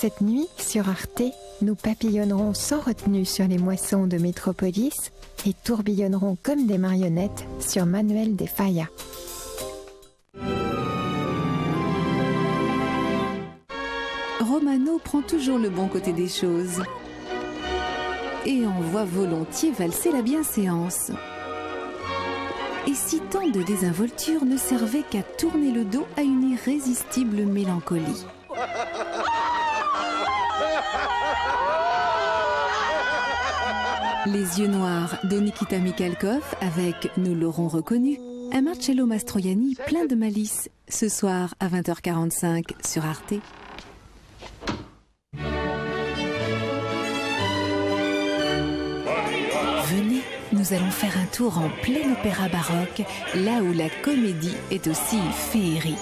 Cette nuit, sur Arte, nous papillonnerons sans retenue sur les moissons de Métropolis et tourbillonnerons comme des marionnettes sur Manuel de Falla. Romano prend toujours le bon côté des choses et on voit volontiers valser la bienséance. Et si tant de désinvolture ne servait qu'à tourner le dos à une irrésistible mélancolie. Les yeux noirs de Nikita Mikhalkov avec, nous l'aurons reconnu, un Marcello Mastroianni plein de malice, ce soir à 20h45 sur Arte. Venez, nous allons faire un tour en plein opéra baroque, là où la comédie est aussi féerie.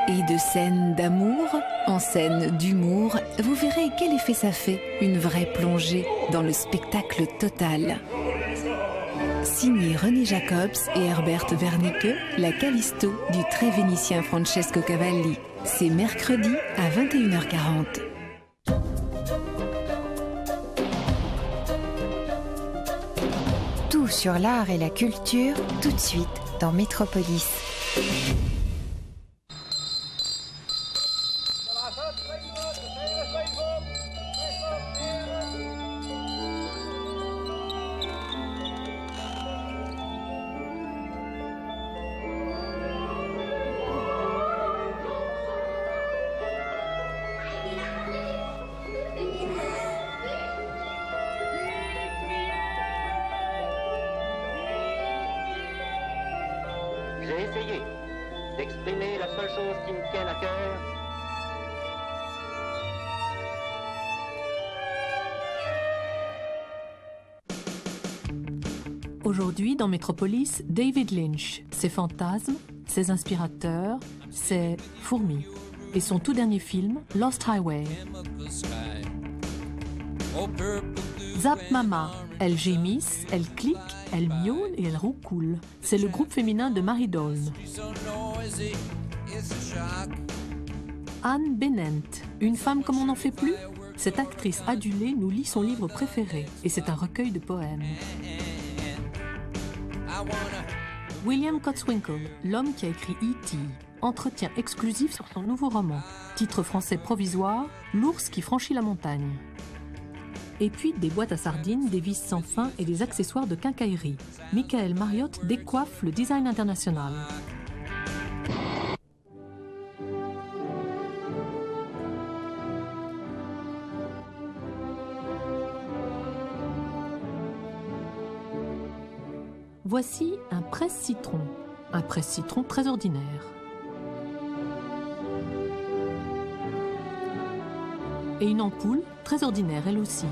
Et de scènes d'amour en scènes d'humour, vous verrez quel effet ça fait, une vraie plongée dans le spectacle total. Signé René Jacobs et Herbert Wernicke, la Callisto du très vénitien Francesco Cavalli. C'est mercredi à 21h40. Tout sur l'art et la culture, tout de suite dans Métropolis. J'ai essayé d'exprimer la seule chose qui me tienne à cœur. Aujourd'hui, dans Métropolis, David Lynch, ses fantasmes, ses inspirateurs, ses fourmis. Et son tout dernier film, Lost Highway. Zap Mama, elles gémissent, elles cliquent, elles miaulent et elles roucoulent. C'est le groupe féminin de Marie Dawn. Anne Bennent, une femme comme on n'en fait plus. Cette actrice adulée nous lit son livre préféré et c'est un recueil de poèmes. William Kotzwinkle, l'homme qui a écrit E.T., entretien exclusif sur son nouveau roman. Titre français provisoire, L'ours qui franchit la montagne. Et puis des boîtes à sardines, des vis sans fin et des accessoires de quincaillerie. Michael Mariotte décoiffe le design international. Voici un presse-citron. Un presse-citron très ordinaire. Et une ampoule très ordinaire elle aussi.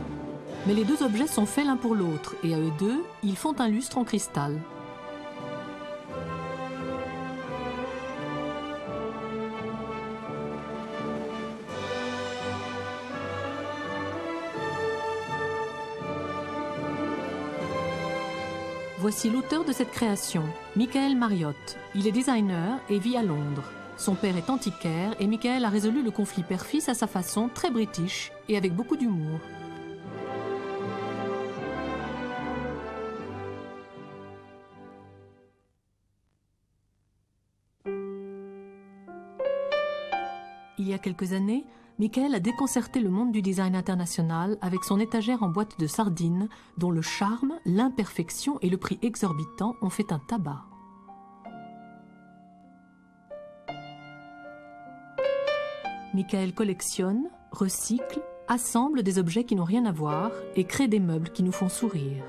Mais les deux objets sont faits l'un pour l'autre et à eux deux, ils font un lustre en cristal. Voici l'auteur de cette création, Michael Mariotte. Il est designer et vit à Londres. Son père est antiquaire et Michael a résolu le conflit père-fils à sa façon, très british et avec beaucoup d'humour. Il y a quelques années, Michael a déconcerté le monde du design international avec son étagère en boîte de sardines dont le charme, l'imperfection et le prix exorbitant ont fait un tabac. Michael collectionne, recycle, assemble des objets qui n'ont rien à voir et crée des meubles qui nous font sourire.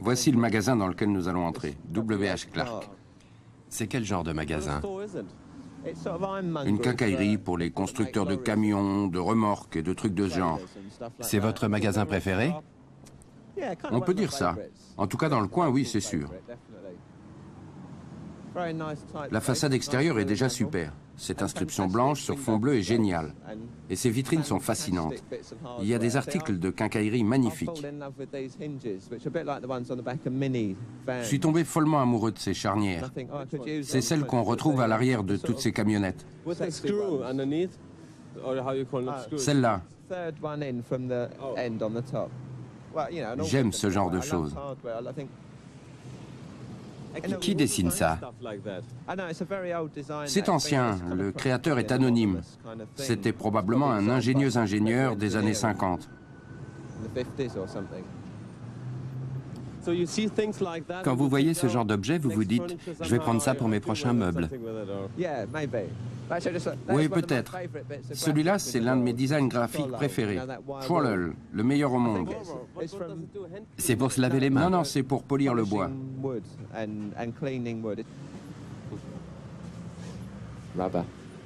Voici le magasin dans lequel nous allons entrer, W.H. Clark. C'est quel genre de magasin? Une quincaillerie pour les constructeurs de camions, de remorques et de trucs de ce genre. C'est votre magasin préféré? On peut dire ça. En tout cas, dans le coin, oui, c'est sûr. La façade extérieure est déjà super. Cette inscription blanche sur fond bleu est géniale. Et ces vitrines sont fascinantes. Il y a des articles de quincaillerie magnifiques. Je suis tombé follement amoureux de ces charnières. C'est celles qu'on retrouve à l'arrière de toutes ces camionnettes. Celle-là. J'aime ce genre de choses. Qui dessine ça? C'est ancien, le créateur est anonyme. C'était probablement un ingénieux ingénieur des années 50. Quand vous voyez ce genre d'objet, vous vous dites « je vais prendre ça pour mes prochains meubles ». Oui, peut-être. Celui-là, c'est l'un de mes designs graphiques préférés. Trollel, le meilleur au monde. C'est pour se laver les mains? Non, non, c'est pour polir le bois.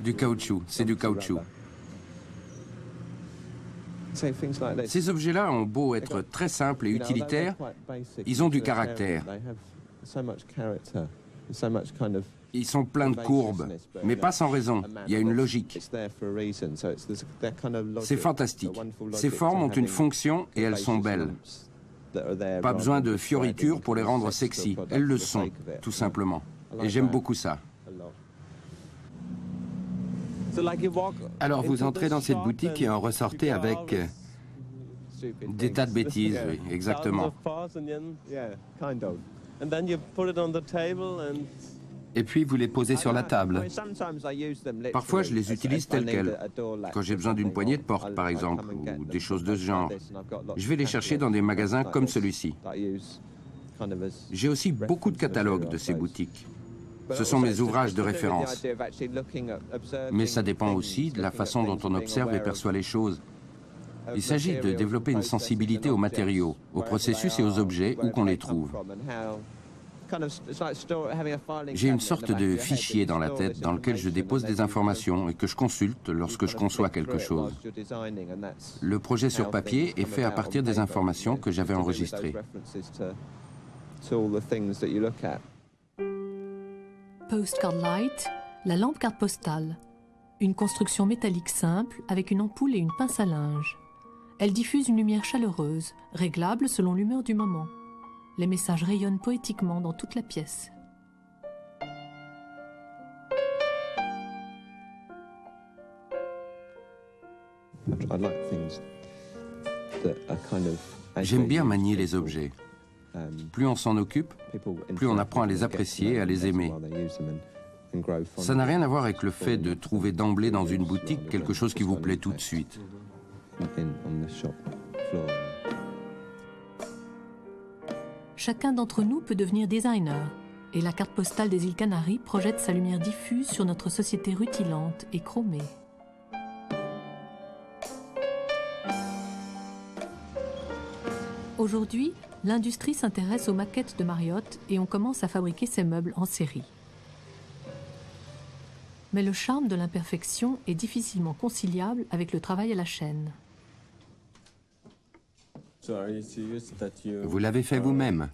Du caoutchouc, c'est du caoutchouc. Ces objets-là ont beau être très simples et utilitaires, ils ont du caractère. Ils sont pleins de courbes, mais pas sans raison. Il y a une logique. C'est fantastique. Ces formes ont une fonction et elles sont belles. Pas besoin de fioritures pour les rendre sexy. Elles le sont, tout simplement. Et j'aime beaucoup ça. Alors vous entrez dans cette boutique et en ressortez avec... Des tas de bêtises, oui, exactement. Et puis vous les posez sur la table. Parfois, je les utilise telles quelles. Quand j'ai besoin d'une poignée de porte, par exemple, ou des choses de ce genre. Je vais les chercher dans des magasins comme celui-ci. J'ai aussi beaucoup de catalogues de ces boutiques. Ce sont mes ouvrages de référence. Mais ça dépend aussi de la façon dont on observe et perçoit les choses. Il s'agit de développer une sensibilité aux matériaux, aux processus et aux objets où qu'on les trouve. J'ai une sorte de fichier dans la tête dans lequel je dépose des informations et que je consulte lorsque je conçois quelque chose. Le projet sur papier est fait à partir des informations que j'avais enregistrées. Postcard Light, la lampe carte postale. Une construction métallique simple avec une ampoule et une pince à linge. Elle diffuse une lumière chaleureuse, réglable selon l'humeur du moment. Les messages rayonnent poétiquement dans toute la pièce. J'aime bien manier les objets. Plus on s'en occupe, plus on apprend à les apprécier et à les aimer. Ça n'a rien à voir avec le fait de trouver d'emblée dans une boutique quelque chose qui vous plaît tout de suite. Chacun d'entre nous peut devenir designer, et la carte postale des îles Canaries projette sa lumière diffuse sur notre société rutilante et chromée. Aujourd'hui, l'industrie s'intéresse aux maquettes de Marriott et on commence à fabriquer ses meubles en série. Mais le charme de l'imperfection est difficilement conciliable avec le travail à la chaîne. Vous l'avez fait vous-même?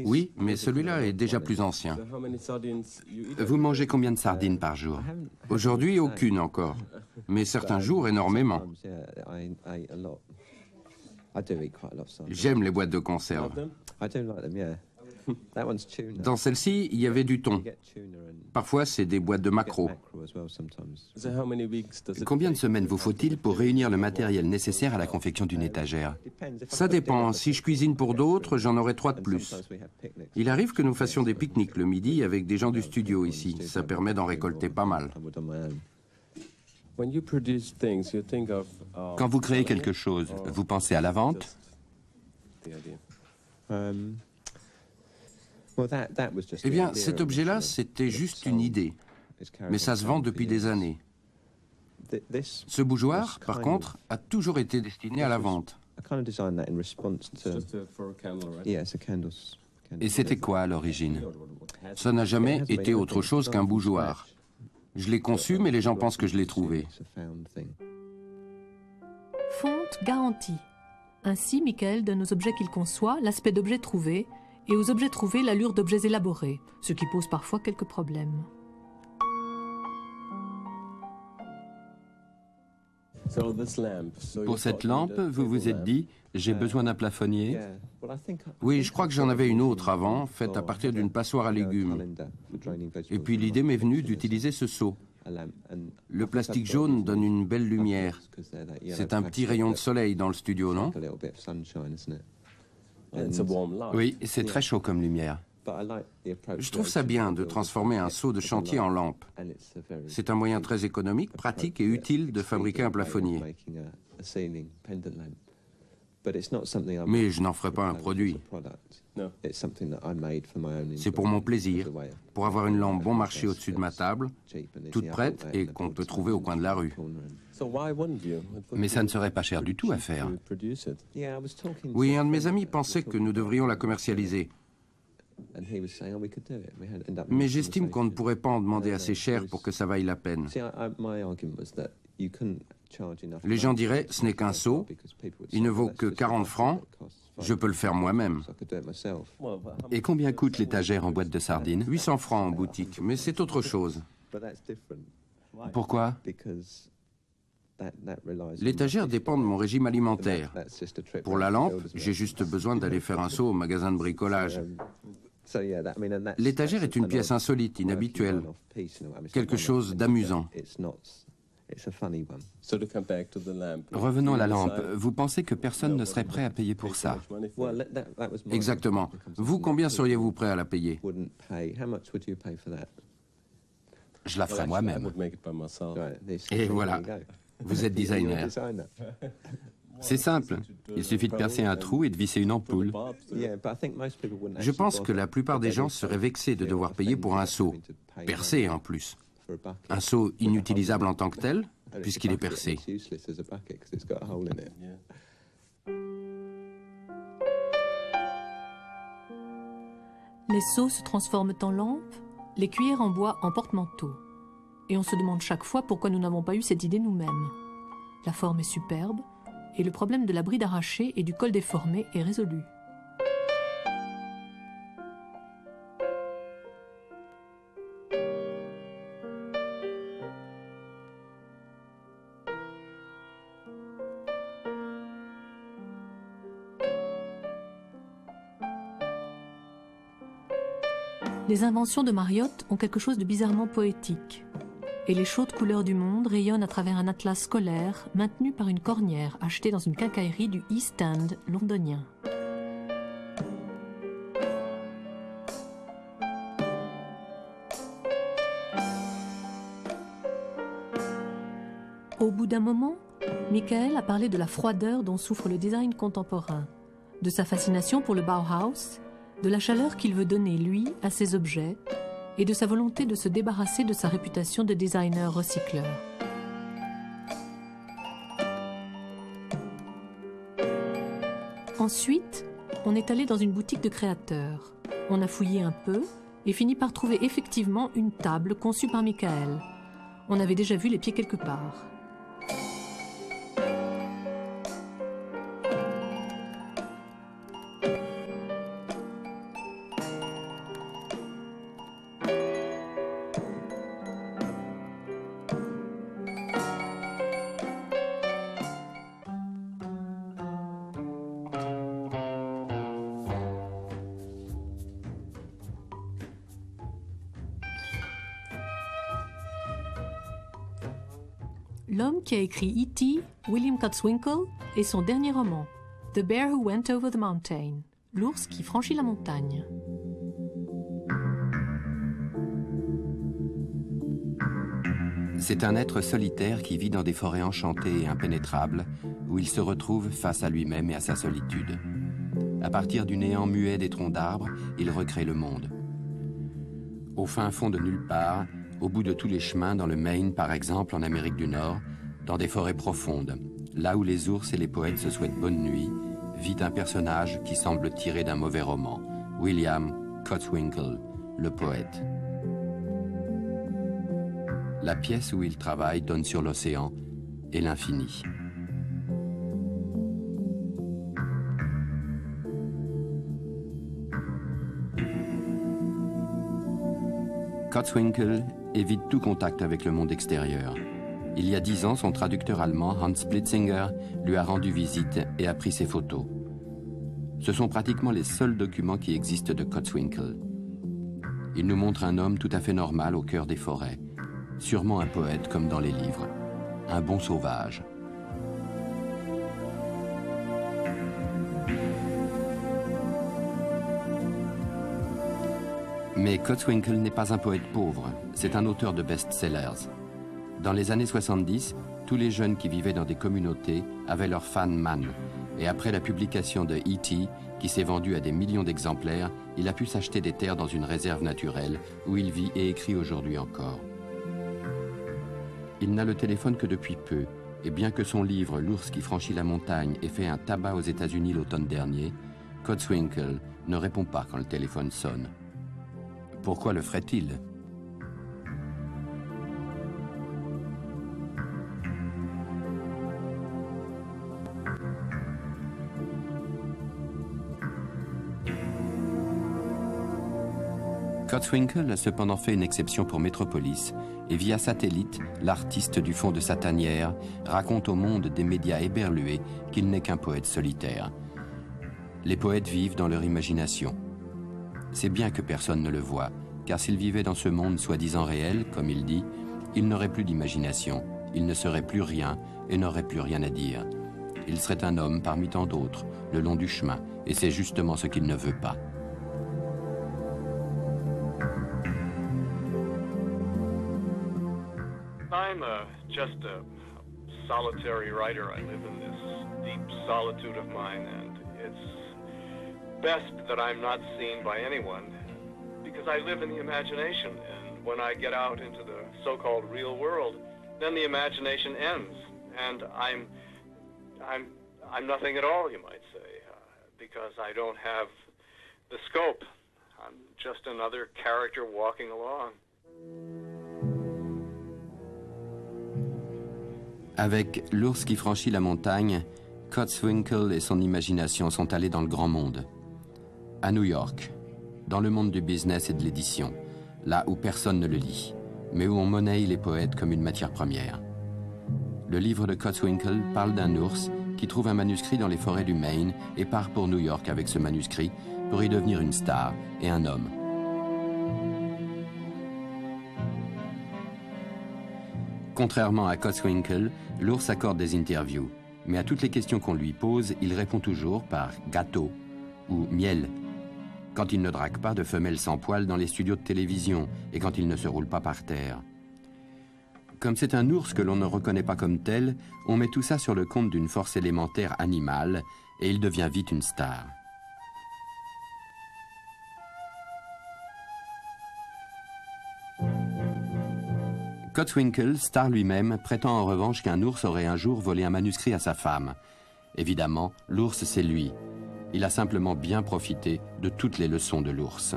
Oui, mais celui-là est déjà plus ancien. Vous mangez combien de sardines par jour? Aujourd'hui, aucune encore. Mais certains jours, énormément. J'aime les boîtes de conserve. Dans celle-ci, il y avait du thon. Parfois, c'est des boîtes de maquereaux. Combien de semaines vous faut-il pour réunir le matériel nécessaire à la confection d'une étagère? Ça dépend. Si je cuisine pour d'autres, j'en aurai 3 de plus. Il arrive que nous fassions des pique-niques le midi avec des gens du studio ici. Ça permet d'en récolter pas mal. Quand vous créez quelque chose, vous pensez à la vente? Eh bien, cet objet-là, c'était juste une idée. Mais ça se vend depuis des années. Ce bougeoir, par contre, a toujours été destiné à la vente. Et c'était quoi à l'origine? Ça n'a jamais été autre chose qu'un bougeoir. Je l'ai conçu, mais les gens pensent que je l'ai trouvé. Fonte garantie. Ainsi, Michael donne aux objets qu'il conçoit l'aspect d'objets trouvés et aux objets trouvés l'allure d'objets élaborés, ce qui pose parfois quelques problèmes. Pour cette lampe, vous vous êtes dit, j'ai besoin d'un plafonnier. Oui, je crois que j'en avais une autre avant, faite à partir d'une passoire à légumes. Et puis l'idée m'est venue d'utiliser ce seau. Le plastique jaune donne une belle lumière. C'est un petit rayon de soleil dans le studio, non? Oui, c'est très chaud comme lumière. Je trouve ça bien de transformer un seau de chantier en lampe. C'est un moyen très économique, pratique et utile de fabriquer un plafonnier. Mais je n'en ferai pas un produit. C'est pour mon plaisir, pour avoir une lampe bon marché au-dessus de ma table, toute prête et qu'on peut trouver au coin de la rue. Mais ça ne serait pas cher du tout à faire. Oui, un de mes amis pensait que nous devrions la commercialiser. Mais j'estime qu'on ne pourrait pas en demander assez cher pour que ça vaille la peine. Les gens diraient, ce n'est qu'un seau, il ne vaut que 40 francs, je peux le faire moi-même. Et combien coûte l'étagère en boîte de sardines? 800 francs en boutique, mais c'est autre chose. Pourquoi? L'étagère dépend de mon régime alimentaire. Pour la lampe, j'ai juste besoin d'aller faire un saut au magasin de bricolage. L'étagère est une pièce insolite, inhabituelle, quelque chose d'amusant. Revenons à la lampe. Vous pensez que personne ne serait prêt à payer pour ça? Exactement. Vous, combien seriez-vous prêt à la payer? Je la ferai moi-même. Et voilà, vous êtes designer. C'est simple. Il suffit de percer un trou et de visser une ampoule. Je pense que la plupart des gens seraient vexés de devoir payer pour un seau, percé en plus. Un seau inutilisable en tant que tel, puisqu'il est percé. Les seaux se transforment en lampes, les cuillères en bois en porte-manteau. Et on se demande chaque fois pourquoi nous n'avons pas eu cette idée nous-mêmes. La forme est superbe, et le problème de la bride arrachée et du col déformé est résolu. Les inventions de Mariotte ont quelque chose de bizarrement poétique. Et les chaudes couleurs du monde rayonnent à travers un atlas scolaire maintenu par une cornière achetée dans une quincaillerie du East End londonien. Au bout d'un moment, Michael a parlé de la froideur dont souffre le design contemporain, de sa fascination pour le Bauhaus, de la chaleur qu'il veut donner, lui, à ses objets, et de sa volonté de se débarrasser de sa réputation de designer recycleur. Ensuite, on est allé dans une boutique de créateurs. On a fouillé un peu et fini par trouver effectivement une table conçue par Michael. On avait déjà vu les pieds quelque part. L'homme qui a écrit E.T., William Kotzwinkle, et son dernier roman, The Bear Who Went Over the Mountain, l'ours qui franchit la montagne. C'est un être solitaire qui vit dans des forêts enchantées et impénétrables, où il se retrouve face à lui-même et à sa solitude. À partir du néant muet des troncs d'arbres, il recrée le monde. Au fin fond de nulle part, au bout de tous les chemins, dans le Maine par exemple, en Amérique du Nord, dans des forêts profondes, là où les ours et les poètes se souhaitent bonne nuit, vit un personnage qui semble tiré d'un mauvais roman, William Kotzwinkle, le poète. La pièce où il travaille donne sur l'océan et l'infini. Kotzwinkle évite tout contact avec le monde extérieur. Il y a 10 ans, son traducteur allemand, Hans Blitzinger, lui a rendu visite et a pris ses photos. Ce sont pratiquement les seuls documents qui existent de Kotzwinkl. Il nous montre un homme tout à fait normal au cœur des forêts, sûrement un poète comme dans les livres, un bon sauvage. Mais Kotzwinkl n'est pas un poète pauvre, c'est un auteur de best-sellers. Dans les années 70, tous les jeunes qui vivaient dans des communautés avaient leur fan man. Et après la publication de E.T., qui s'est vendu à des millions d'exemplaires, il a pu s'acheter des terres dans une réserve naturelle où il vit et écrit aujourd'hui encore. Il n'a le téléphone que depuis peu, et bien que son livre « L'ours qui franchit la montagne » ait fait un tabac aux États-Unis l'automne dernier, Kotzwinkl ne répond pas quand le téléphone sonne. Pourquoi le ferait-il ? Kotzwinkl a cependant fait une exception pour Metropolis et via satellite, l'artiste du fond de sa tanière raconte au monde des médias éberlués qu'il n'est qu'un poète solitaire. Les poètes vivent dans leur imagination. C'est bien que personne ne le voit, car s'il vivait dans ce monde soi-disant réel, comme il dit, il n'aurait plus d'imagination, il ne serait plus rien et n'aurait plus rien à dire. Il serait un homme parmi tant d'autres, le long du chemin, et c'est justement ce qu'il ne veut pas. I'm just a solitary writer. I live in this deep solitude of mine, and it's best that I'm not seen by anyone because I live in the imagination, and when I get out into the so-called real world, then the imagination ends, and I'm nothing at all, you might say, because I don't have the scope. I'm just another character walking along. Avec L'ours qui franchit la montagne, Kotzwinkl et son imagination sont allés dans le grand monde. À New York, dans le monde du business et de l'édition, là où personne ne le lit, mais où on monnaie les poètes comme une matière première. Le livre de Kotzwinkl parle d'un ours qui trouve un manuscrit dans les forêts du Maine et part pour New York avec ce manuscrit pour y devenir une star et un homme. Contrairement à Kotzwinkl, l'ours accorde des interviews, mais à toutes les questions qu'on lui pose, il répond toujours par « gâteau » ou « miel », quand il ne drague pas de femelles sans poils dans les studios de télévision et quand il ne se roule pas par terre. Comme c'est un ours que l'on ne reconnaît pas comme tel, on met tout ça sur le compte d'une force élémentaire animale et il devient vite une star. Kotzwinkl, star lui-même, prétend en revanche qu'un ours aurait un jour volé un manuscrit à sa femme. Évidemment, l'ours c'est lui. Il a simplement bien profité de toutes les leçons de l'ours.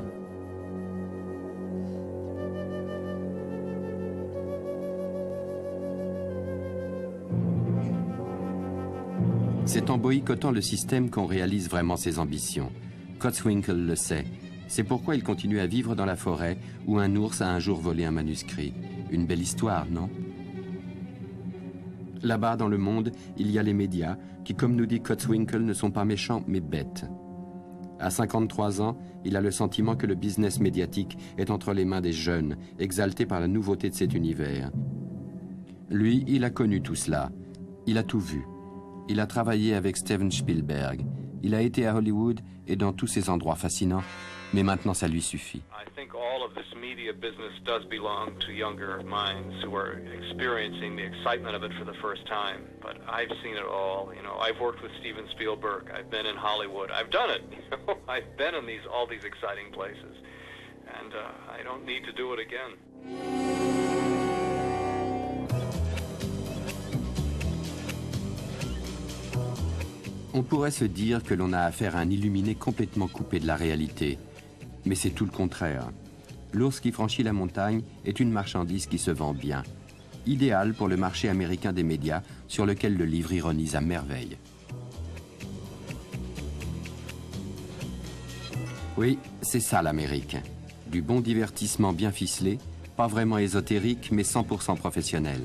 C'est en boycottant le système qu'on réalise vraiment ses ambitions. Kotzwinkl le sait. C'est pourquoi il continue à vivre dans la forêt où un ours a un jour volé un manuscrit. Une belle histoire, non? Là-bas, dans le monde, il y a les médias qui, comme nous dit Kotzwinkl, ne sont pas méchants, mais bêtes. À 53 ans, il a le sentiment que le business médiatique est entre les mains des jeunes, exaltés par la nouveauté de cet univers. Lui, il a connu tout cela. Il a tout vu. Il a travaillé avec Steven Spielberg. Il a été à Hollywood et dans tous ces endroits fascinants. Mais maintenant, ça lui suffit. I think all of this media business does belong to younger minds who are experiencing the excitement of it for the first time. But I've seen it all. You know, I've worked with Steven Spielberg. I've been in Hollywood. I've done it. You know, I've been in all these exciting places, and I don't need to do it again. On pourrait se dire que l'on a affaire à un illuminé complètement coupé de la réalité. Mais c'est tout le contraire. L'ours qui franchit la montagne est une marchandise qui se vend bien. Idéale pour le marché américain des médias sur lequel le livre ironise à merveille. Oui, c'est ça l'Amérique. Du bon divertissement bien ficelé, pas vraiment ésotérique, mais 100% professionnel.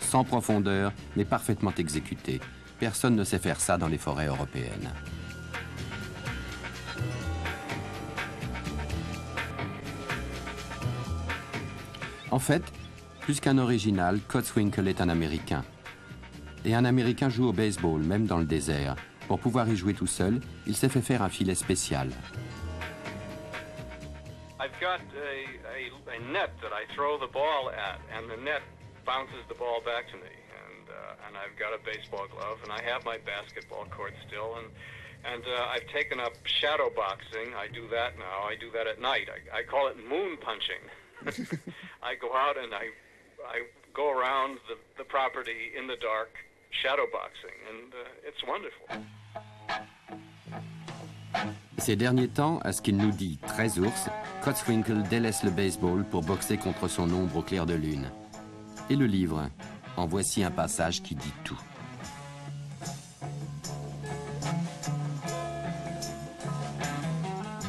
sans profondeur, mais parfaitement exécuté. Personne ne sait faire ça dans les forêts européennes. En fait, plus qu'un original, Cotswinkle est un Américain. Et un Américain joue au baseball, même dans le désert. Pour pouvoir y jouer tout seul, il s'est fait faire un filet spécial. I've got a net that I throw the ball at, and the net bounces the ball back to me. And I've got a baseball glove, and I have my basketball court still, and I've taken up shadow boxing. I do that now. I do that at night. I call it moon punching. I go out and I go around the property in the dark, shadow boxing, and it's wonderful. Ces derniers temps, à ce qu'il nous dit très ours, Cotswinkle délaisse le baseball pour boxer contre son ombre au clair de lune. Et le livre, en voici un passage qui dit tout.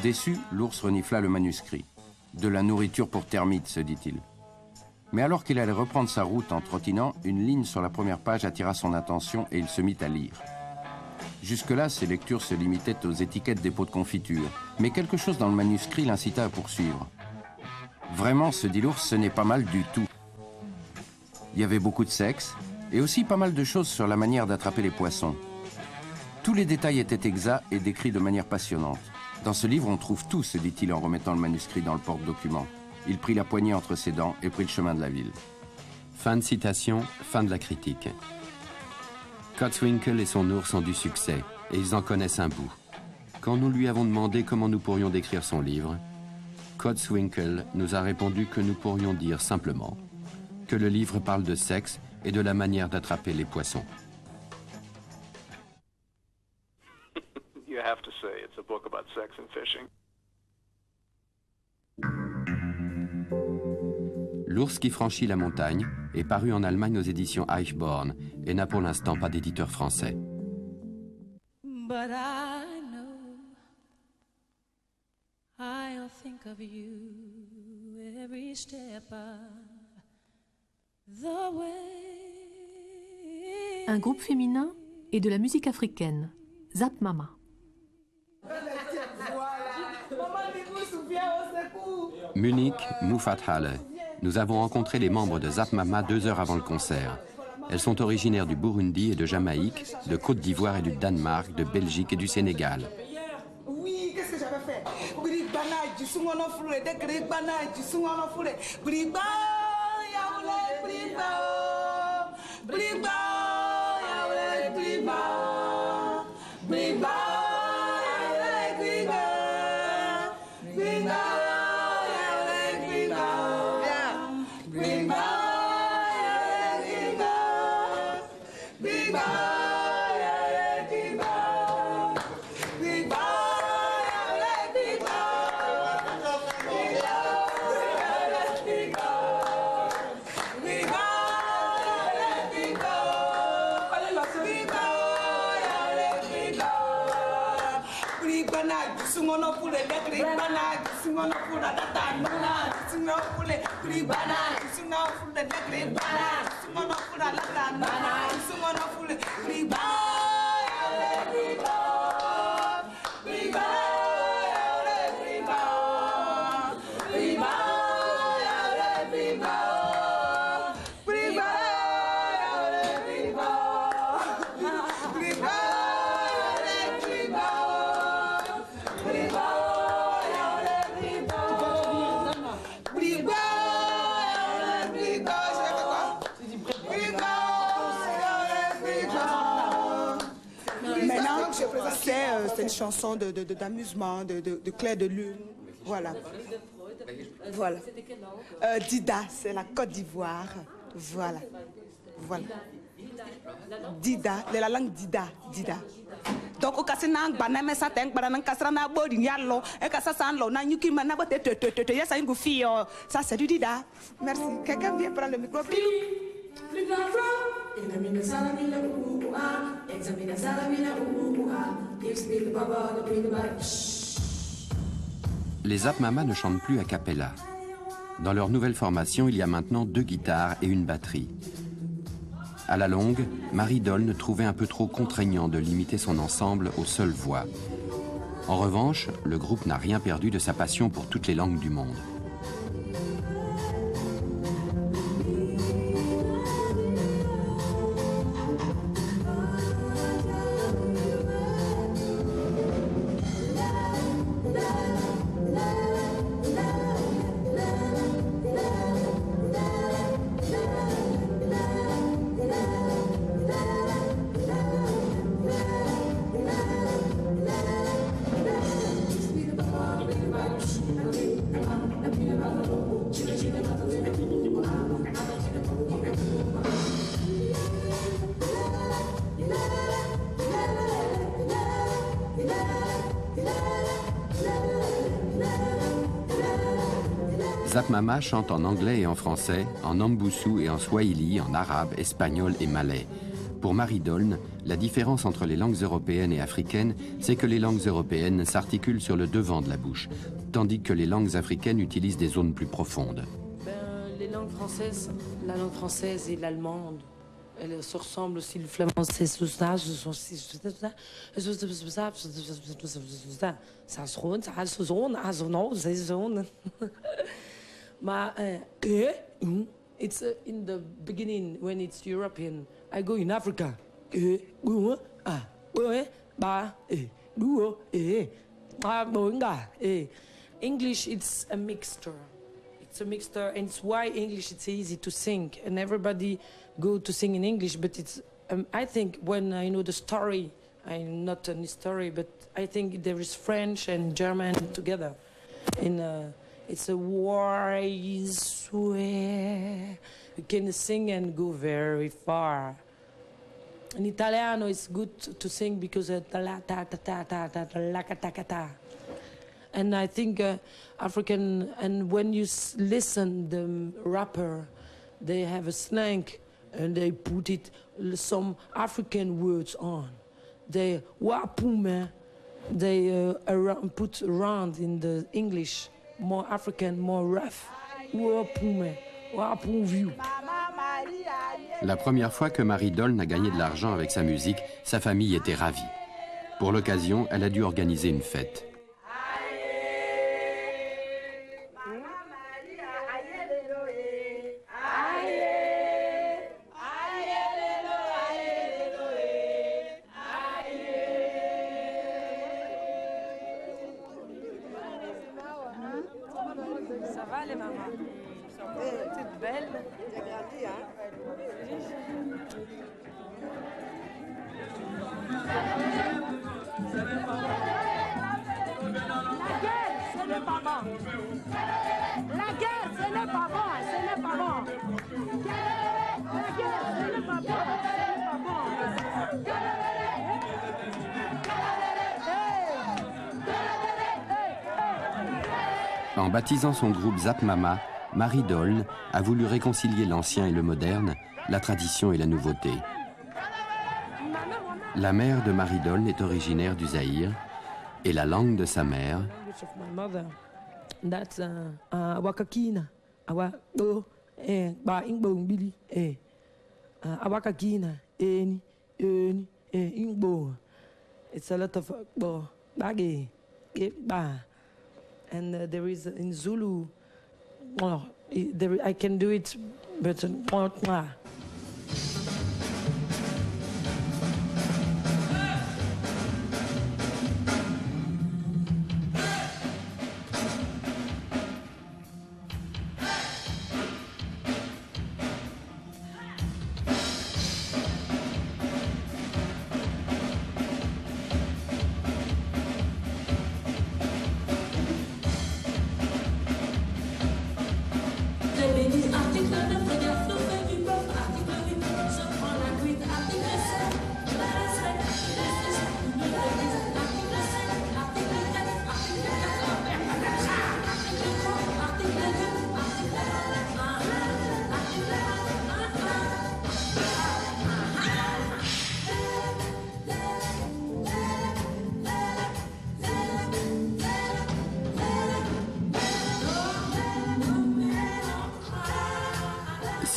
Déçu, l'ours renifla le manuscrit. De la nourriture pour termites, se dit-il. Mais alors qu'il allait reprendre sa route en trottinant, une ligne sur la première page attira son attention et il se mit à lire. Jusque-là, ses lectures se limitaient aux étiquettes des pots de confiture, mais quelque chose dans le manuscrit l'incita à poursuivre. Vraiment, se dit l'ours, ce n'est pas mal du tout. Il y avait beaucoup de sexe, et aussi pas mal de choses sur la manière d'attraper les poissons. Tous les détails étaient exacts et décrits de manière passionnante. Dans ce livre, on trouve tout, se dit-il en remettant le manuscrit dans le porte-document. Il prit la poignée entre ses dents et prit le chemin de la ville. Fin de citation, fin de la critique. Cotswinkle et son ours ont du succès, et ils en connaissent un bout. Quand nous lui avons demandé comment nous pourrions décrire son livre, Cotswinkle nous a répondu que nous pourrions dire simplement que le livre parle de sexe et de la manière d'attraper les poissons. You have to say it's a book about sex and fishing. L'ours qui franchit la montagne est paru en Allemagne aux éditions Eichborn et n'a pour l'instant pas d'éditeur français. But I know I'll think of you every step of the way. Un groupe féminin et de la musique africaine, Zap Mama. Munich, Muffathalle. Nous avons rencontré les membres de Zap Mama 2 heures avant le concert. Elles sont originaires du Burundi et de Jamaïque, de Côte d'Ivoire et du Danemark, de Belgique et du Sénégal. Oui, qu'est-ce que j'avais fait? C'est une chanson d'amusement, de clair de lune. Voilà. Voilà. Dida, c'est la Côte d'Ivoire. Voilà. Voilà. Dida, la langue Dida. Dida. Donc, au cas où on a un ça c'est du Dida. Merci. Quelqu'un vient prendre le micro. Les Zap Mama ne chantent plus a cappella. Dans leur nouvelle formation, il y a maintenant 2 guitares et une batterie. À la longue, Marie Doln trouvait un peu trop contraignant de limiter son ensemble aux seules voix. En revanche, le groupe n'a rien perdu de sa passion pour toutes les langues du monde. Zap Mama chante en anglais et en français, en Ambusu et en swahili, en arabe, espagnol et malais. Pour Marie Doln, la différence entre les langues européennes et africaines, c'est que les langues européennes s'articulent sur le devant de la bouche, tandis que les langues africaines utilisent des zones plus profondes. Les langues françaises, la langue française et l'allemande, elles se ressemblent aussi, le flamand, c'est it's in the beginning when it's European. I go in Africa. English, it's a mixture. It's a mixture, and it's why English it's easy to sing, and everybody go to sing in English. But it's I think when I know the story, I'm not an historian, but I think there is French and German together. It's a wise way. You can sing and go very far. In Italiano, it's good to sing because and I think African, and when you listen the rapper, they have a slang and they put some African words on. They wapume, they put around in the English. More African, more rough. La première fois que Marie Doln a gagné de l'argent avec sa musique, sa famille était ravie. Pour l'occasion, elle a dû organiser une fête. Ça va les mamans? Toute belle. T'as grandi, hein? La guerre, ce n'est pas bon. La guerre, ce n'est pas bon, ce n'est pas bon. La guerre, ce n'est pas bon, ce n'est pas bon. En baptisant son groupe Zap Mama, Marie Doln a voulu réconcilier l'ancien et le moderne, la tradition et la nouveauté. La mère de Marie Doln est originaire du Zaïre et la langue de sa mère, and there is in Zulu, I can do it, but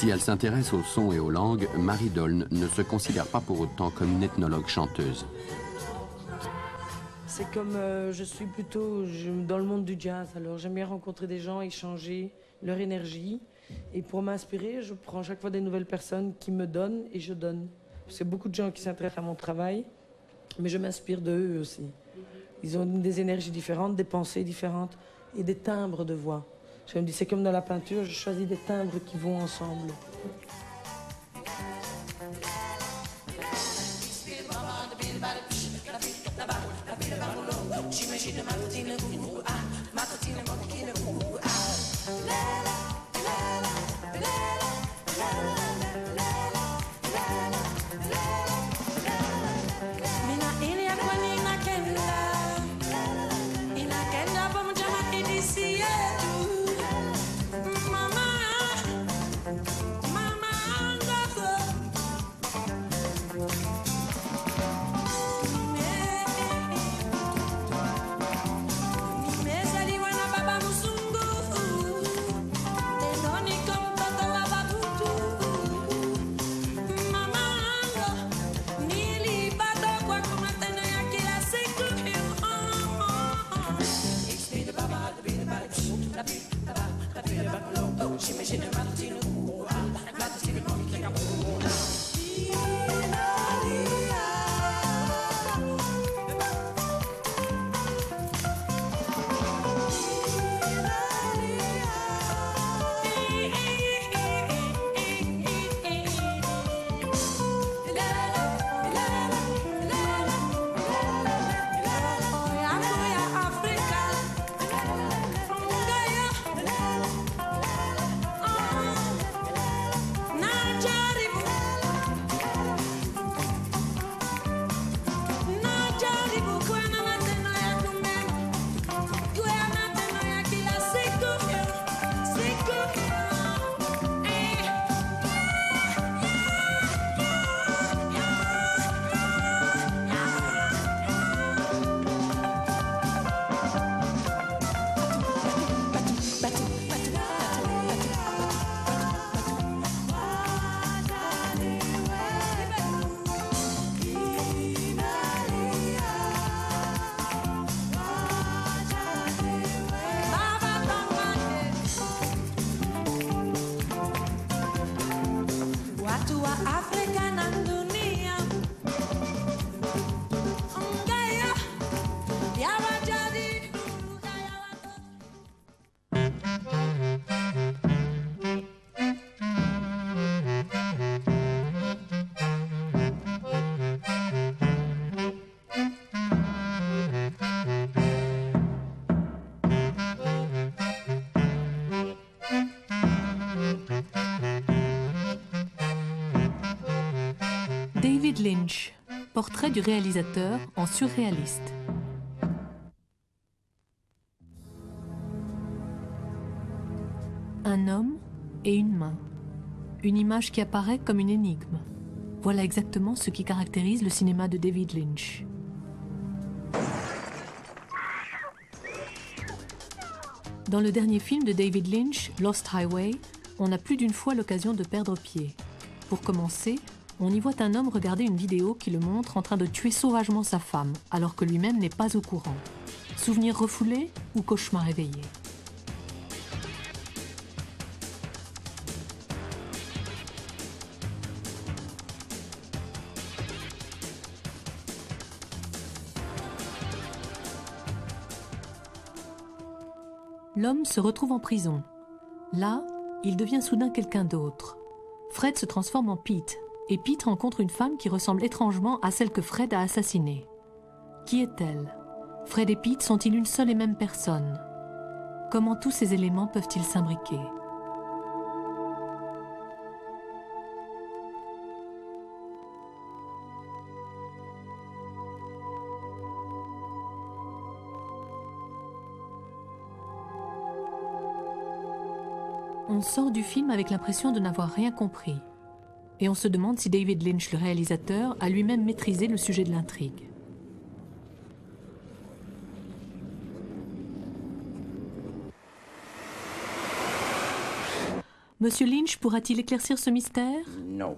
Si elle s'intéresse aux sons et aux langues, Marie Doln ne se considère pas pour autant comme une ethnologue chanteuse. C'est comme je suis plutôt dans le monde du jazz, alors j'aime bien rencontrer des gens, échanger leur énergie. Et pour m'inspirer, je prends chaque fois des nouvelles personnes qui me donnent et je donne. Parce qu'il y a beaucoup de gens qui s'intéressent à mon travail, mais je m'inspire d'eux aussi. Ils ont des énergies différentes, des pensées différentes et des timbres de voix. Je me dis, c'est comme dans la peinture, je choisis des timbres qui vont ensemble. David Lynch, portrait du réalisateur en surréaliste. Un homme et une main. Une image qui apparaît comme une énigme. Voilà exactement ce qui caractérise le cinéma de David Lynch. Dans le dernier film de David Lynch, Lost Highway, on a plus d'une fois l'occasion de perdre pied. Pour commencer, on y voit un homme regarder une vidéo qui le montre en train de tuer sauvagement sa femme, alors que lui-même n'est pas au courant. Souvenir refoulé ou cauchemar éveillé? L'homme se retrouve en prison. Là, il devient soudain quelqu'un d'autre. Fred se transforme en Pete, et Pete rencontre une femme qui ressemble étrangement à celle que Fred a assassinée. Qui est-elle? Fred et Pete sont-ils une seule et même personne? Comment tous ces éléments peuvent-ils s'imbriquer? On sort du film avec l'impression de n'avoir rien compris. Et on se demande si David Lynch, le réalisateur, a lui-même maîtrisé le sujet de l'intrigue. Monsieur Lynch pourra-t-il éclaircir ce mystère? Non.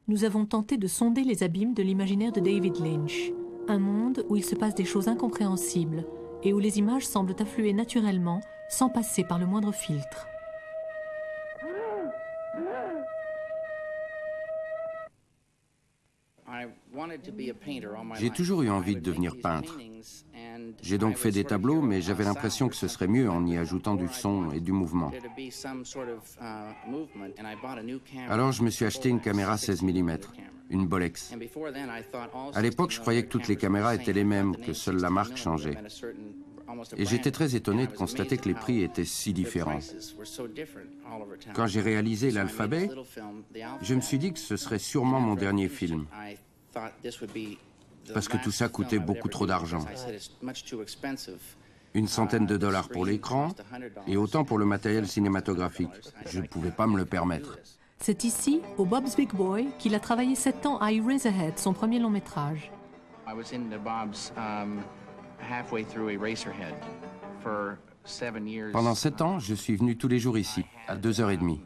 Nous avons tenté de sonder les abîmes de l'imaginaire de David Lynch, un monde où il se passe des choses incompréhensibles et où les images semblent affluer naturellement sans passer par le moindre filtre. J'ai toujours eu envie de devenir peintre. J'ai donc fait des tableaux, mais j'avais l'impression que ce serait mieux en y ajoutant du son et du mouvement. Alors je me suis acheté une caméra 16 mm, une Bolex. À l'époque, je croyais que toutes les caméras étaient les mêmes, que seule la marque changeait. Et j'étais très étonné de constater que les prix étaient si différents. Quand j'ai réalisé l'alphabet, je me suis dit que ce serait sûrement mon dernier film. Parce que tout ça coûtait beaucoup trop d'argent. Une centaine de dollars pour l'écran et autant pour le matériel cinématographique. Je ne pouvais pas me le permettre. C'est ici, au Bob's Big Boy, qu'il a travaillé 7 ans à Eraserhead, son premier long métrage. Pendant 7 ans, je suis venu tous les jours ici, à 2h30.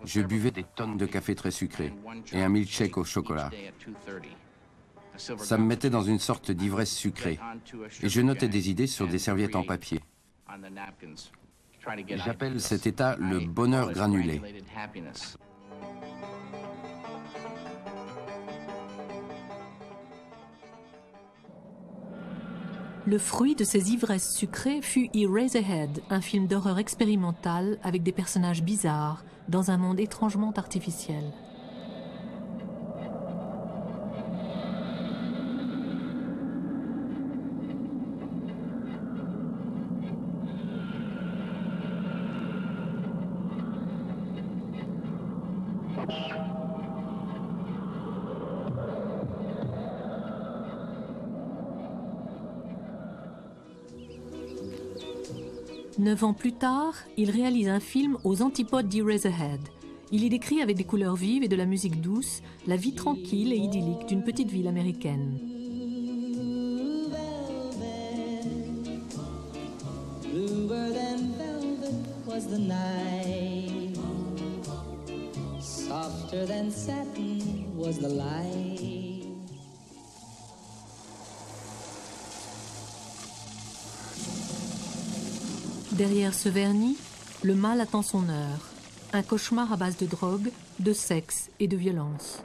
Je buvais des tonnes de café très sucré et un milkshake au chocolat. Ça me mettait dans une sorte d'ivresse sucrée. Et je notais des idées sur des serviettes en papier. J'appelle cet état le bonheur granulé. Le fruit de ces ivresses sucrées fut Eraserhead, un film d'horreur expérimental avec des personnages bizarres dans un monde étrangement artificiel. Neuf ans plus tard, il réalise un film aux antipodes d'Eraserhead. Il y décrit avec des couleurs vives et de la musique douce la vie tranquille et idyllique d'une petite ville américaine. Derrière ce vernis, le mal attend son heure. Un cauchemar à base de drogue, de sexe et de violence.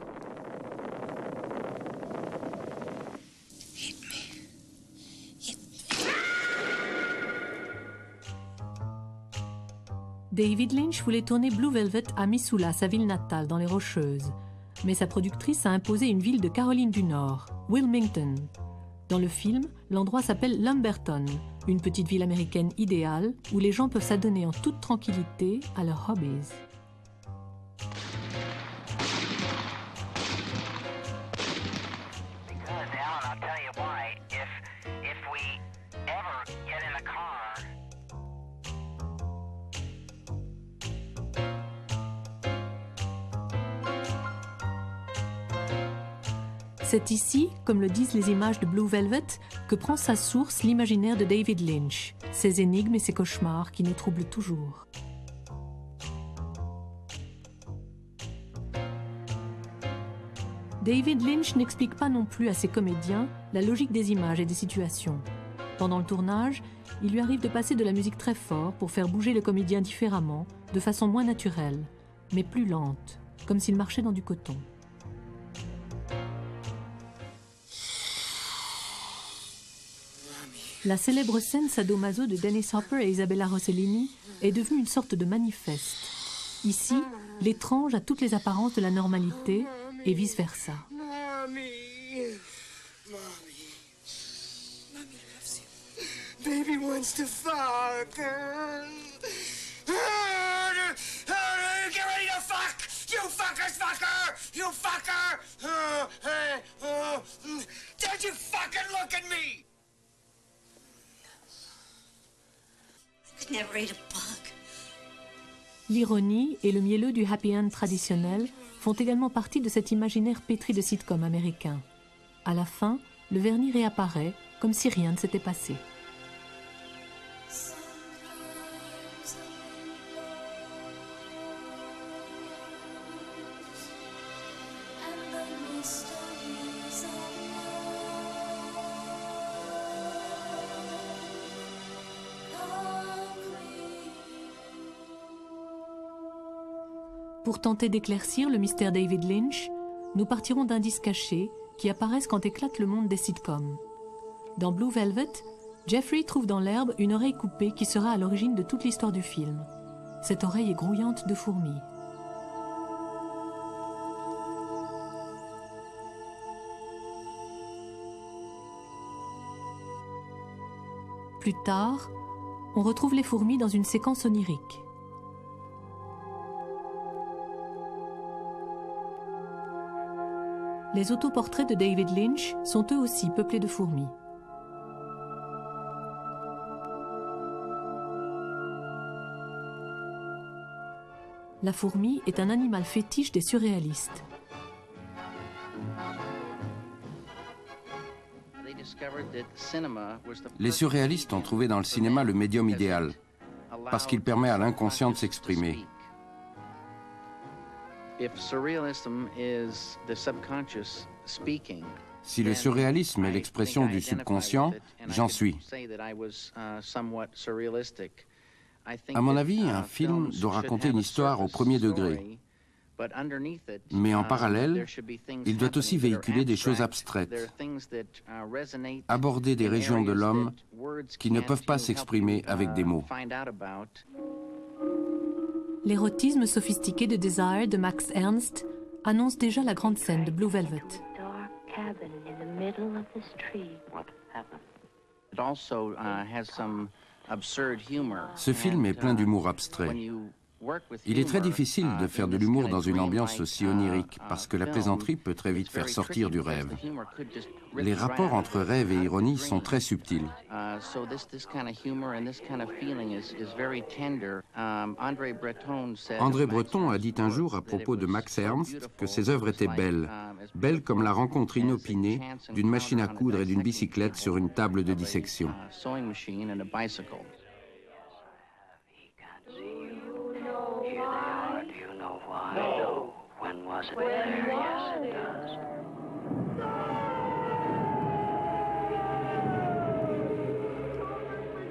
David Lynch voulait tourner Blue Velvet à Missoula, sa ville natale, dans les Rocheuses. Mais sa productrice a imposé une ville de Caroline du Nord, Wilmington. Dans le film, l'endroit s'appelle Lumberton, une petite ville américaine idéale où les gens peuvent s'adonner en toute tranquillité à leurs hobbies. C'est ici, comme le disent les images de Blue Velvet, que prend sa source l'imaginaire de David Lynch, ses énigmes et ses cauchemars qui nous troublent toujours. David Lynch n'explique pas non plus à ses comédiens la logique des images et des situations. Pendant le tournage, il lui arrive de passer de la musique très fort pour faire bouger le comédien différemment, de façon moins naturelle, mais plus lente, comme s'il marchait dans du coton. La célèbre scène sadomaso de Dennis Hopper et Isabella Rossellini est devenue une sorte de manifeste. Ici, l'étrange a toutes les apparences de la normalité et vice-versa. Baby wants to fuck. Get ready to fuck! You fuckers, fucker! You fucker! Don't you fucking look at me! L'ironie et le mielleux du happy end traditionnel font également partie de cet imaginaire pétri de sitcom américain. À la fin, le vernis réapparaît comme si rien ne s'était passé. Pour tenter d'éclaircir le mystère David Lynch, nous partirons d'indices cachés qui apparaissent quand éclate le monde des sitcoms. Dans Blue Velvet, Jeffrey trouve dans l'herbe une oreille coupée qui sera à l'origine de toute l'histoire du film. Cette oreille est grouillante de fourmis. Plus tard, on retrouve les fourmis dans une séquence onirique. Les autoportraits de David Lynch sont eux aussi peuplés de fourmis. La fourmi est un animal fétiche des surréalistes. Les surréalistes ont trouvé dans le cinéma le médium idéal, parce qu'il permet à l'inconscient de s'exprimer. Si le surréalisme est l'expression du subconscient, j'en suis. À mon avis, un film doit raconter une histoire au premier degré. Mais en parallèle, il doit aussi véhiculer des choses abstraites, aborder des régions de l'homme qui ne peuvent pas s'exprimer avec des mots. L'érotisme sophistiqué de Desire de Max Ernst annonce déjà la grande scène de Blue Velvet. Ce film est plein d'humour abstrait. Il est très difficile de faire de l'humour dans une ambiance aussi onirique, parce que la plaisanterie peut très vite faire sortir du rêve. Les rapports entre rêve et ironie sont très subtils. André Breton a dit un jour à propos de Max Ernst que ses œuvres étaient belles, belles comme la rencontre inopinée d'une machine à coudre et d'une bicyclette sur une table de dissection.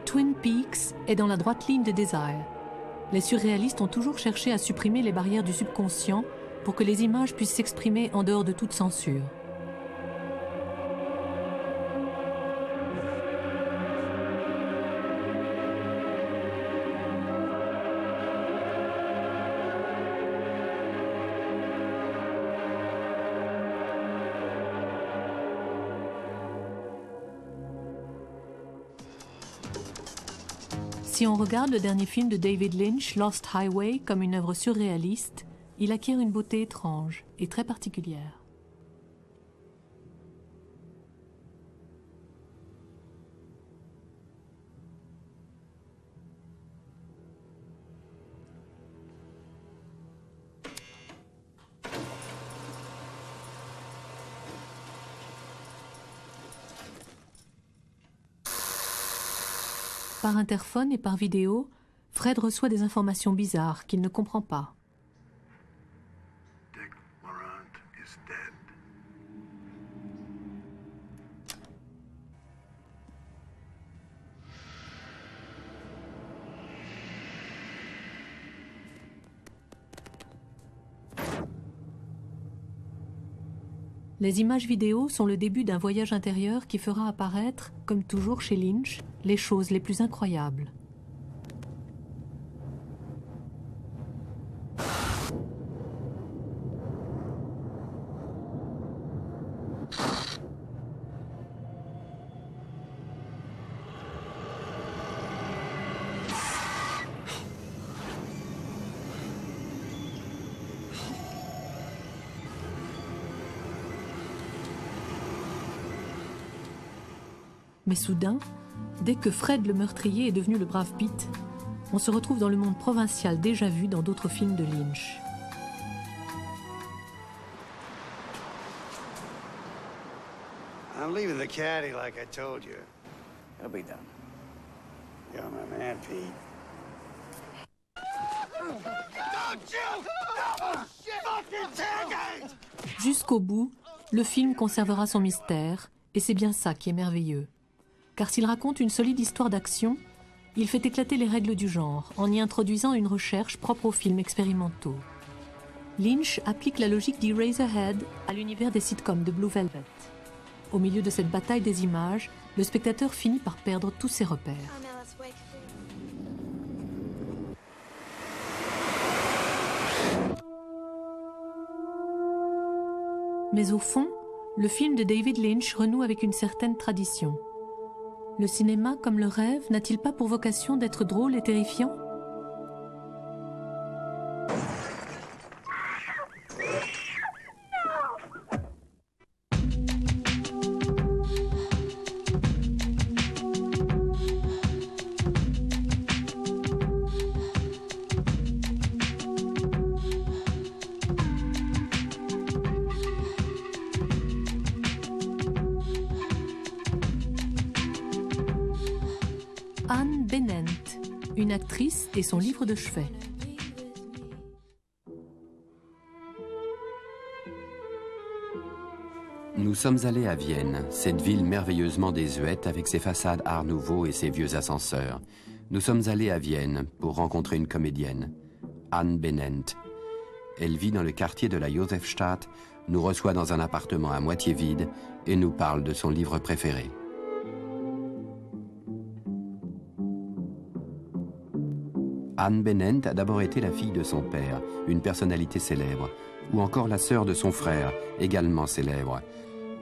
Twin Peaks est dans la droite ligne de Desire. Les surréalistes ont toujours cherché à supprimer les barrières du subconscient pour que les images puissent s'exprimer en dehors de toute censure. Si on regarde le dernier film de David Lynch, Lost Highway, comme une œuvre surréaliste, il acquiert une beauté étrange et très particulière. Par interphone et par vidéo, Fred reçoit des informations bizarres qu'il ne comprend pas. Dick Morant is dead. Les images vidéo sont le début d'un voyage intérieur qui fera apparaître, comme toujours chez Lynch, les choses les plus incroyables. Mais soudain, dès que Fred le meurtrier est devenu le brave Pete, on se retrouve dans le monde provincial déjà vu dans d'autres films de Lynch. I'm leaving the caddy like I told you. He'll be done. You're my man, Pete. Don't you ever fucking tailgate! Jusqu'au bout, le film conservera son mystère, et c'est bien ça qui est merveilleux. Car s'il raconte une solide histoire d'action, il fait éclater les règles du genre en y introduisant une recherche propre aux films expérimentaux. Lynch applique la logique d'Eraserhead à l'univers des sitcoms de Blue Velvet. Au milieu de cette bataille des images, le spectateur finit par perdre tous ses repères. Mais au fond, le film de David Lynch renoue avec une certaine tradition. Le cinéma, comme le rêve, n'a-t-il pas pour vocation d'être drôle et terrifiant ? Anne Bennent, une actrice et son livre de chevet. Nous sommes allés à Vienne, cette ville merveilleusement désuète avec ses façades art nouveau et ses vieux ascenseurs. Nous sommes allés à Vienne pour rencontrer une comédienne, Anne Bennent. Elle vit dans le quartier de la Josefstadt, nous reçoit dans un appartement à moitié vide et nous parle de son livre préféré. Anne Bennent a d'abord été la fille de son père, une personnalité célèbre, ou encore la sœur de son frère, également célèbre.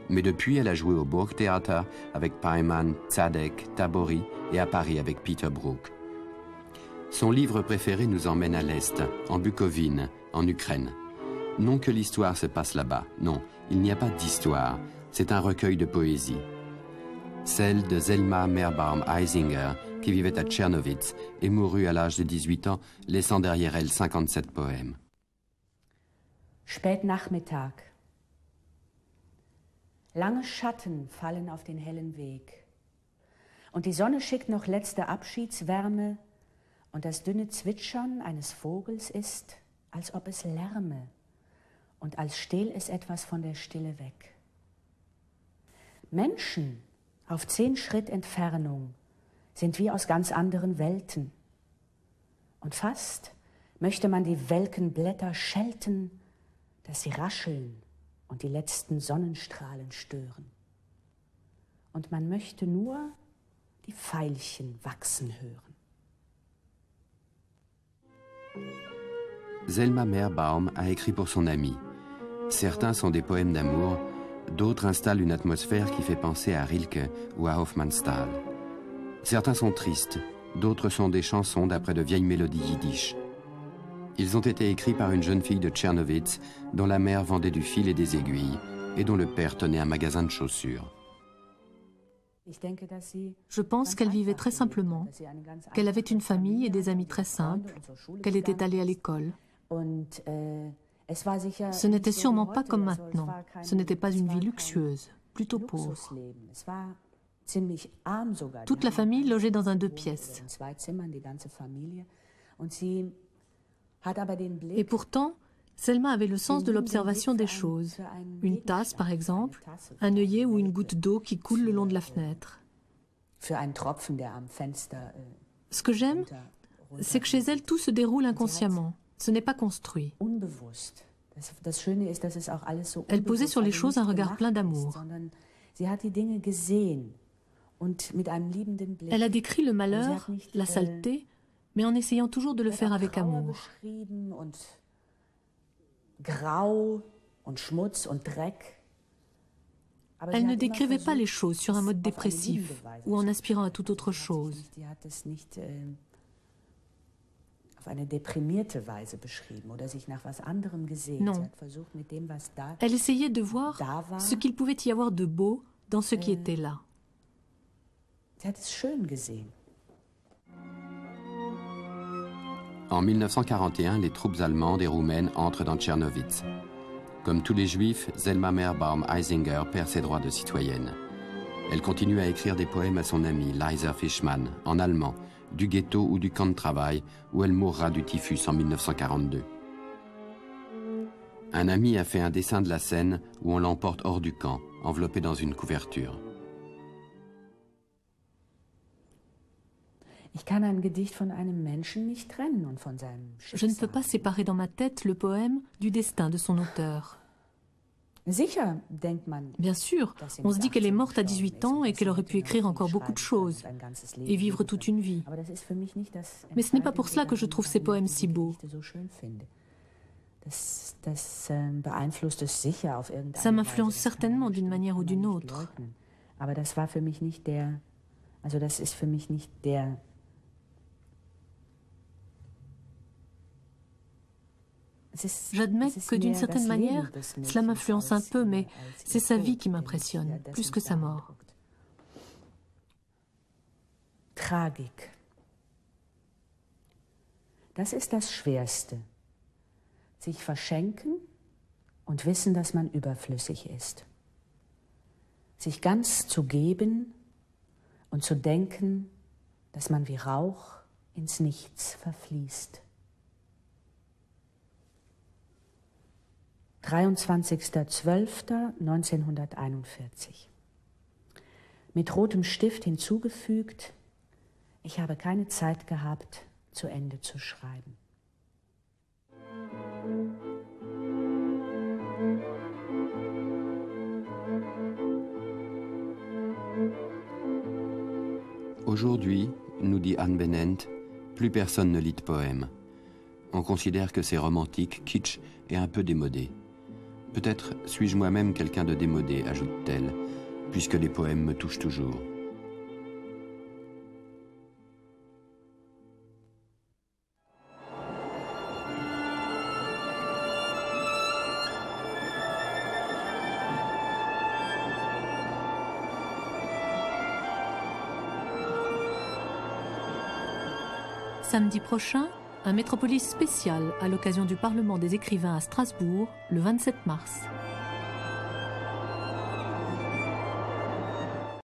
Mais depuis, elle a joué au Burgtheater avec Peymann, Zadek, Tabori et à Paris avec Peter Brook. Son livre préféré nous emmène à l'Est, en Bukovine, en Ukraine. Non que l'histoire se passe là-bas, non, il n'y a pas d'histoire, c'est un recueil de poésie. Celle de Selma Meerbaum-Eisinger, qui vivait à Tchernowitz et mourut à l'âge de 18 ans, laissant derrière elle 57 poèmes. Spätnachmittag. Lange Schatten fallen auf den hellen Weg. Und die Sonne schickt noch letzte Abschiedswärme, und das dünne Zwitschern eines Vogels ist, als ob es lärme, und als stehl es etwas von der Stille weg. Menschen auf 10 Schritt Entfernung sind wie aus ganz anderen Welten. Und fast möchte man die welken Blätter schelten, dass sie rascheln und die letzten Sonnenstrahlen stören. Und man möchte nur die Veilchen wachsen hören. Selma Meerbaum a écrit pour son ami. Certains sont des poèmes d'amour, d'autres installent une atmosphère qui fait penser à Rilke ou à Hofmannsthal. Certains sont tristes, d'autres sont des chansons d'après de vieilles mélodies yiddish. Ils ont été écrits par une jeune fille de Tchernowitz dont la mère vendait du fil et des aiguilles et dont le père tenait un magasin de chaussures. Je pense qu'elle vivait très simplement, qu'elle avait une famille et des amis très simples, qu'elle était allée à l'école. Ce n'était sûrement pas comme maintenant. Ce n'était pas une vie luxueuse, plutôt pauvre. Toute la famille logeait dans un 2 pièces. Et pourtant, Selma avait le sens de l'observation des choses. Une tasse, par exemple, un œillet ou une goutte d'eau qui coule le long de la fenêtre. Ce que j'aime, c'est que chez elle, tout se déroule inconsciemment. Ce n'est pas construit. Elle posait sur les choses un regard plein d'amour. Elle a décrit le malheur, la saleté, mais en essayant toujours de le faire avec amour. Elle ne décrivait pas les choses sur un mode dépressif ou en aspirant à toute autre chose. Non. Elle essayait de voir ce qu'il pouvait y avoir de beau dans ce qui était là. En 1941, les troupes allemandes et roumaines entrent dans Tchernowitz. Comme tous les juifs, Selma Meerbaum-Eisinger perd ses droits de citoyenne. Elle continue à écrire des poèmes à son amie Liza Fishman, en allemand, du ghetto ou du camp de travail, où elle mourra du typhus en 1942. Un ami a fait un dessin de la scène où on l'emporte hors du camp, enveloppé dans une couverture. Je ne peux pas séparer dans ma tête le poème du destin de son auteur. Bien sûr, on se dit qu'elle est morte à 18 ans et qu'elle aurait pu écrire encore beaucoup de choses et vivre toute une vie. Mais ce n'est pas pour cela que je trouve ces poèmes si beaux. Ça m'influence certainement d'une manière ou d'une autre. J'admets que d'une certaine manière, cela m'influence un peu, mais c'est sa vie qui m'impressionne, plus que sa mort. Tragik. Das ist das Schwerste. Sich verschenken und wissen, dass man überflüssig ist. Sich ganz zu geben und zu denken, dass man wie Rauch ins Nichts verfließt. 23.12.1941. Mit rotem Stift hinzugefügt, ich habe keine Zeit gehabt, zu Ende zu schreiben. Aujourd'hui, nous dit Anne Bennent, plus personne ne lit de poèmes. On considère que c'est romantique, kitsch et un peu démodé. Peut-être suis-je moi-même quelqu'un de démodé, ajoute-t-elle, puisque les poèmes me touchent toujours. Samedi prochain, un Métropolis spécial à l'occasion du Parlement des écrivains à Strasbourg, le 27 mars.